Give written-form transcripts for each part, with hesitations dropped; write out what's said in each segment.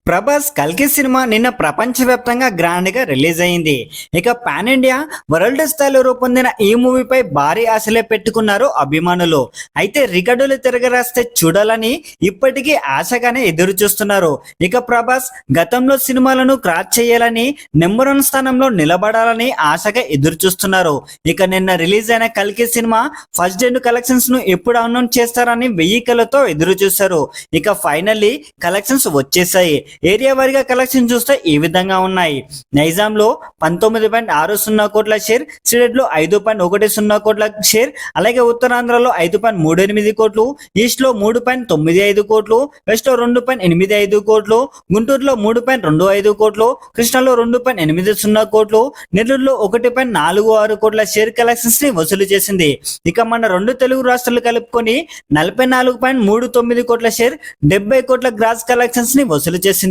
ప్రభాస్ కల్కి సినిమా నిన్న ప్రపంచవ్యాప్తంగా గ్రాండ్ గా రిలీజ్ అయింది. ఇక పాన్ ఇండియా వరల్డ్ స్థాయిలో రూపొందిన ఈ మూవీపై భారీ ఆశలే పెట్టుకున్నారు అభిమానులు. అయితే రికార్డులు తిరగరాస్తే చూడాలని ఇప్పటికీ ఆశగానే ఎదురు చూస్తున్నారు. ఇక ప్రభాస్ గతంలో సినిమాలను క్రాచ్ చేయాలని, నెంబర్ 1 స్థానంలో నిలబడాలని ఆశగా ఎదురు చూస్తున్నారు. ఇక నిన్న రిలీజ్ అయిన కల్కి సినిమా ఫస్ట్ డే కలెక్షన్స్ ను ఎప్పుడు అనౌన్స్ చేస్తారని 1000 కళ్ళతో ఎదురు చూశారు. ఇక ఫైనల్లీ కలెక్షన్స్ వచ్చేసాయి. ఏరియా వారీగా కలెక్షన్ చూస్తే ఈ విధంగా ఉన్నాయి. నైజాంలో 19.60 కోట్ల షేర్, సిడెట్లో 5.10 కోట్ల షేర్, అలాగే ఉత్తరాంధ్రలో 5.38 కోట్లు, ఈస్ట్ లో 3.95 కోట్లు, వెస్ట్ లో 2.85 కోట్లు, గుంటూరులో 3.25 కోట్లు, కృష్ణాలో 2.80 కోట్లు, నెల్లూరులో 1.46 కోట్ల షేర్ కలెక్షన్స్ ని వసూలు చేసింది. ఇక మన రెండు తెలుగు రాష్ట్రాలు కలుపుకొని 44.39 కోట్ల షేర్, 70 కోట్ల గ్రాస్ కలెక్షన్స్ ని వసూలు చేసింది.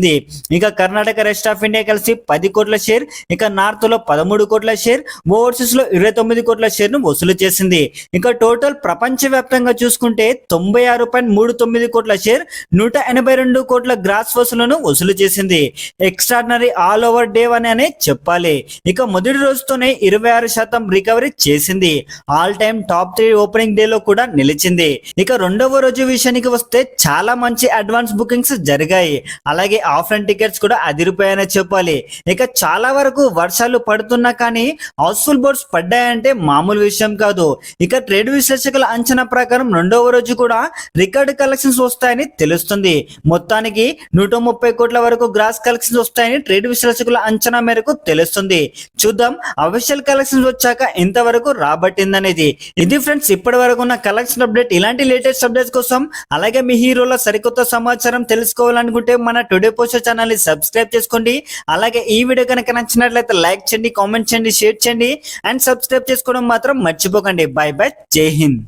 ఇక కర్ణాటక, రెస్ట్ ఆఫ్ ఇండియా కలిసి 10 కోట్ల షేర్, ఇక నార్త్ లో 13 కోట్ల షేర్, ఓవర్సీస్ లో 29 కోట్ల షేర్ ను వసూలు చేసింది. ఇక టోటల్ ప్రపంచ వ్యాప్తంగా చూసుకుంటే 96.39 కోట్ల షేర్, 182 కోట్ల గ్రాస్ వసూలను వసూలు చేసింది. ఎక్స్ట్రాడినరీ ఆల్ ఓవర్ డే అనే చెప్పాలి. ఇక మొదటి రోజుతోనే 26% రికవరీ చేసింది. All time top 3 opening day లో కూడా నిలిచింది. ఇక రెండవ రోజు విషయానికి వస్తే చాలా మంచి అడ్వాన్స్ బుకింగ్స్ జరిగాయి. అలాగే ఆఫ్లైన్ టికెట్స్ కూడా అదిరిపోయాయని చెప్పాలి. ఇక చాలా వరకు వర్షాలు పడుతున్నా కానీ హౌస్ఫుల్ బోర్డ్స్ పడ్డాయంటే మామూలు విషయం కాదు. ఇక ట్రేడ్ విశ్లేషకుల అంచనా ప్రకారం రెండవ రోజు కూడా రికార్డు కలెక్షన్స్ వస్తాయని తెలుస్తుంది. మొత్తానికి 130 కోట్ల వరకు గ్రాస్ కలెక్షన్స్ వస్తాయని ట్రేడ్ విశ్లేషకుల అంచనా మేరకు తెలుస్తుంది. చూద్దాం అఫీషియల్ కలెక్షన్స్ వచ్చాక ఎంతవరకు రాబట్టిందనేది. ఇది ఫ్రెండ్స్ ఇప్పటి వరకు ఉన్న కలెక్షన్ అప్డేట్. ఇలాంటి లేటెస్ట్ అప్డేట్స్ కోసం అలాగే మీ హీరోల సరికొత్త సమాచారం తెలుసుకోవాలనుకుంటే మన టుడే పోస్టర్ ఛానల్ ని సబ్స్క్రైబ్ చేసుకోండి. అలాగే ఈ వీడియో కనుక నచ్చినట్లయితే లైక్ చేయండి, కామెంట్ చేయండి, షేర్ చేయండి అండ్ సబ్స్క్రైబ్ చేసుకోవడం మాత్రం మర్చిపోకండి. బై బై, జై హింద్.